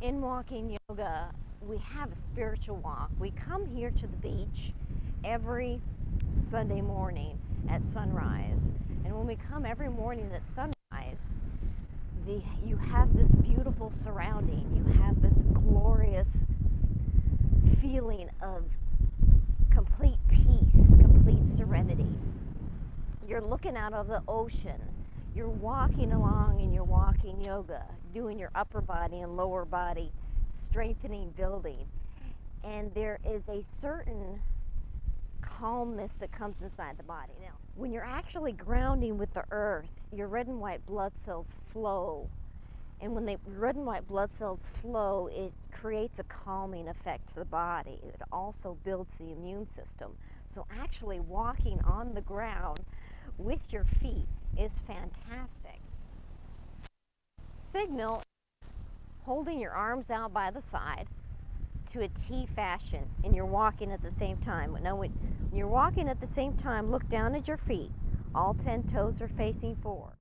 In walking yoga, we have a spiritual walk. We come here to the beach every Sunday morning at sunrise. And when we come every morning at sunrise, you have this beautiful surrounding. You have this glorious feeling of complete peace, complete serenity. You're looking out of the ocean. You're walking along and you're walking yoga, doing your upper body and lower body strengthening, building. And there is a certain calmness that comes inside the body. Now, when you're actually grounding with the earth, your red and white blood cells flow. And when the red and white blood cells flow, it creates a calming effect to the body. It also builds the immune system. So actually walking on the ground with your feet is fantastic. Signal is holding your arms out by the side to a T fashion, and you're walking at the same time. Now when you're walking at the same time, look down at your feet. All 10 toes are facing forward.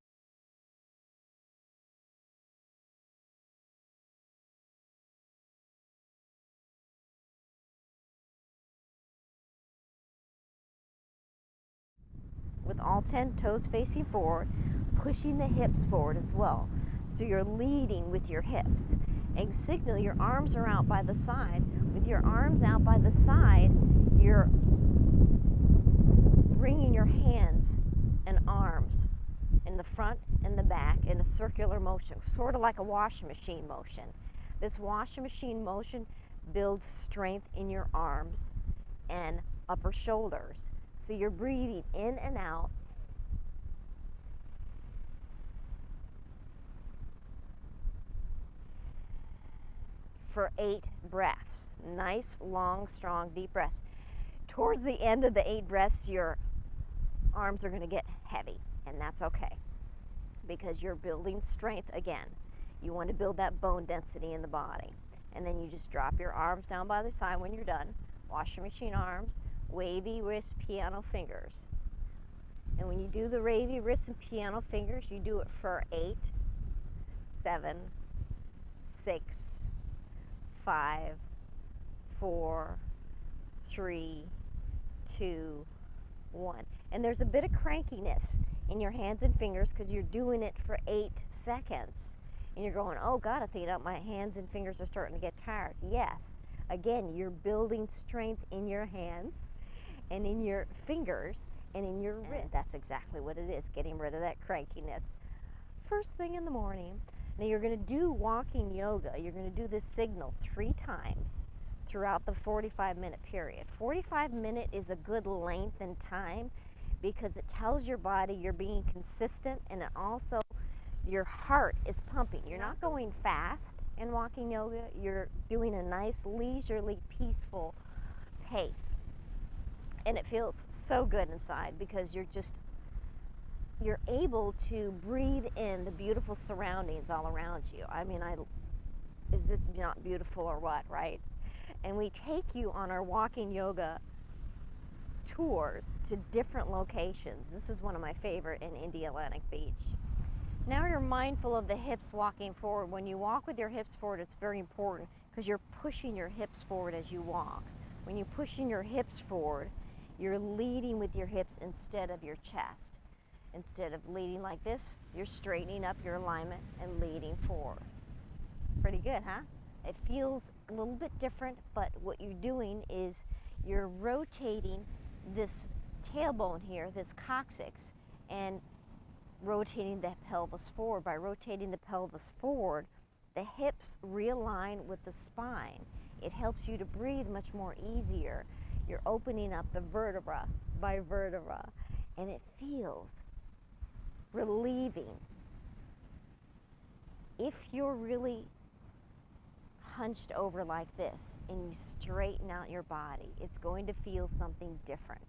With all 10 toes facing forward, pushing the hips forward as well. So you're leading with your hips. And signal your arms are out by the side. With your arms out by the side, you're bringing your hands and arms in the front and the back in a circular motion, sort of like a washing machine motion. This washing machine motion builds strength in your arms and upper shoulders. So you're breathing in and out. For 8 breaths. Nice, long, strong, deep breaths. Towards the end of the 8 breaths, your arms are going to get heavy, and that's okay because you're building strength again. You want to build that bone density in the body. And then you just drop your arms down by the side when you're done. Washing machine arms, wavy wrist, piano fingers. And when you do the wavy wrist and piano fingers, you do it for 8, 7, 6, 5, 4, 3, 2, 1. And there's a bit of crankiness in your hands and fingers because you're doing it for 8 seconds. And you're going, oh God, Athena, my hands and fingers are starting to get tired. Yes, again, you're building strength in your hands and in your fingers and in your wrist. That's exactly what it is, getting rid of that crankiness. First thing in the morning. Now you're going to do walking yoga. You're going to do this signal 3 times throughout the 45-minute period. 45-minute is a good length and time because it tells your body you're being consistent, and it also your heart is pumping. You're not going fast in walking yoga. You're doing a nice, leisurely, peaceful pace. And it feels so good inside because you're able to breathe in the beautiful surroundings all around you. I mean, is this not beautiful or what, right? And we take you on our walking yoga tours to different locations. This is one of my favorite in Indiatlantic Beach. Now you're mindful of the hips walking forward. When you walk with your hips forward, it's very important because you're pushing your hips forward as you walk. When you're pushing your hips forward, you're leading with your hips instead of your chest. Instead of leading like this, you're straightening up your alignment and leading forward. Pretty good, huh? It feels a little bit different, but what you're doing is you're rotating this tailbone here, this coccyx, and rotating the pelvis forward. By rotating the pelvis forward, the hips realign with the spine. It helps you to breathe much more easier. You're opening up the vertebra by vertebra, and it feels relieving. If you're really hunched over like this and you straighten out your body, it's going to feel something different,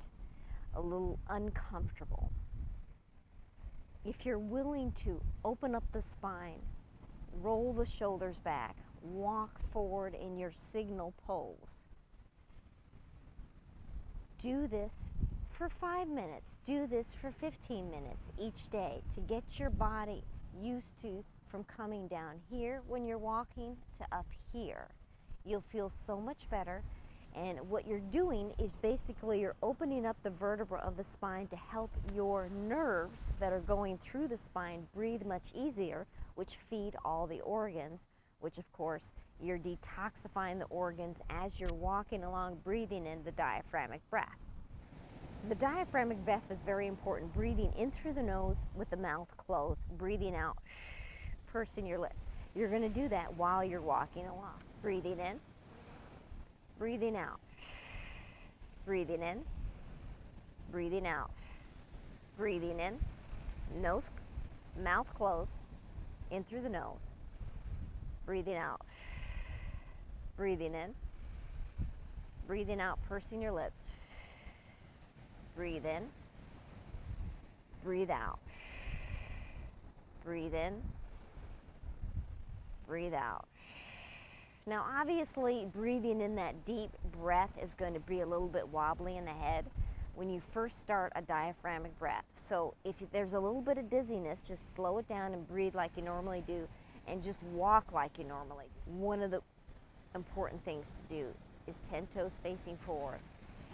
a little uncomfortable. If you're willing to open up the spine, roll the shoulders back, walk forward in your signal pose, do this for 5 minutes, do this for 15 minutes each day to get your body used to from coming down here when you're walking to up here. You'll feel so much better. And what you're doing is basically you're opening up the vertebra of the spine to help your nerves that are going through the spine breathe much easier, which feed all the organs, which of course you're detoxifying the organs as you're walking along, breathing in the diaphragmic breath. The diaphragmic breath is very important, breathing in through the nose with the mouth closed, breathing out, pursing your lips. You're going to do that while you're walking along. Breathing in, breathing out, breathing in, breathing out, breathing in, nose, mouth closed, in through the nose, breathing out, breathing in, breathing out, pursing your lips, breathe in, breathe out, breathe in, breathe out. Now obviously breathing in that deep breath is going to be a little bit wobbly in the head when you first start a diaphragmic breath. So if there's a little bit of dizziness, just slow it down and breathe like you normally do and just walk like you normally do. One of the important things to do is 10 toes facing forward,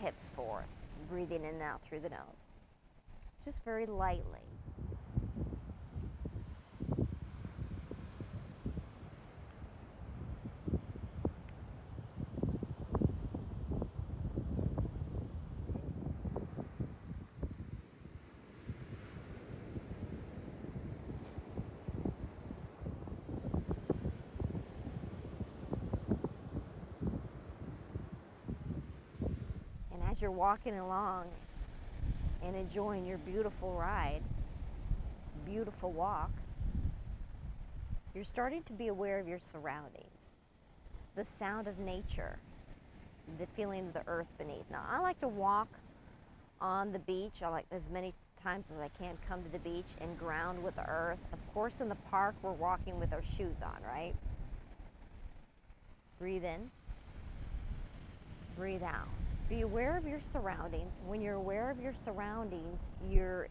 hips forward, breathing in and out through the nose. Just very lightly. As you're walking along and enjoying your beautiful ride, beautiful walk, you're starting to be aware of your surroundings, the sound of nature, the feeling of the earth beneath. Now, I like to walk on the beach. I like as many times as I can come to the beach and ground with the earth. Of course, in the park, we're walking with our shoes on, right? Breathe in, breathe out. Be aware of your surroundings. When you're aware of your surroundings, you're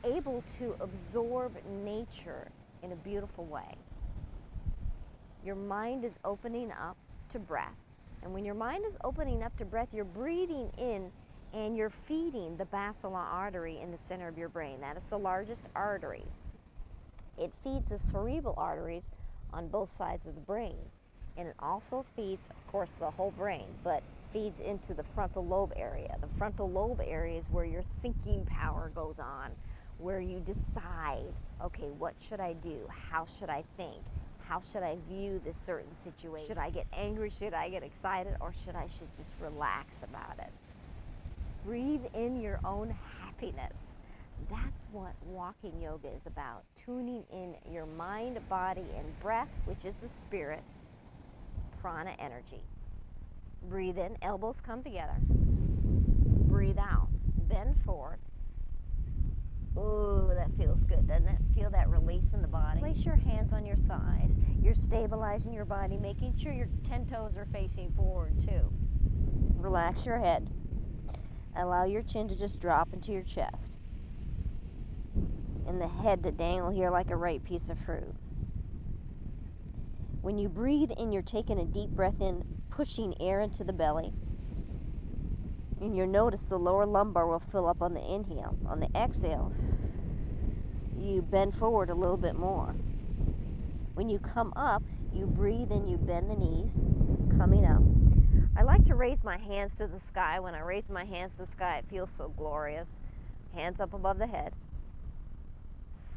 able to absorb nature in a beautiful way. Your mind is opening up to breath. And when your mind is opening up to breath, you're breathing in and you're feeding the basilar artery in the center of your brain. That is the largest artery. It feeds the cerebral arteries on both sides of the brain. And it also feeds, of course, the whole brain, but feeds into the frontal lobe area. The frontal lobe area is where your thinking power goes on, where you decide, okay, what should I do? How should I think? How should I view this certain situation? Should I get angry? Should I get excited? Or should I just relax about it? Breathe in your own happiness. That's what walking yoga is about. Tuning in your mind, body, and breath, which is the spirit, prana energy. Breathe in, elbows come together. Breathe out, bend forward. Ooh, that feels good, doesn't it? Feel that release in the body. Place your hands on your thighs. You're stabilizing your body, making sure your 10 toes are facing forward too. Relax your head. Allow your chin to just drop into your chest. And the head to dangle here like a ripe piece of fruit. When you breathe in, you're taking a deep breath in, pushing air into the belly. And you'll notice the lower lumbar will fill up on the inhale. On the exhale, you bend forward a little bit more. When you come up, you breathe and you bend the knees, coming up. I like to raise my hands to the sky. When I raise my hands to the sky, it feels so glorious. Hands up above the head.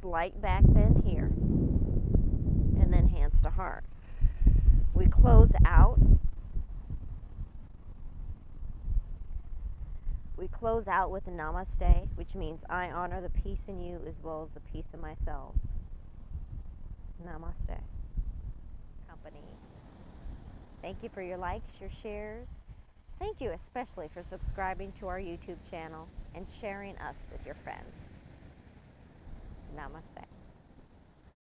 Slight back bend here. And then hands to heart. We close out. We close out with a namaste, which means I honor the peace in you as well as the peace in myself. Namaste. Company. Thank you for your likes, your shares. Thank you especially for subscribing to our YouTube channel and sharing us with your friends. Namaste.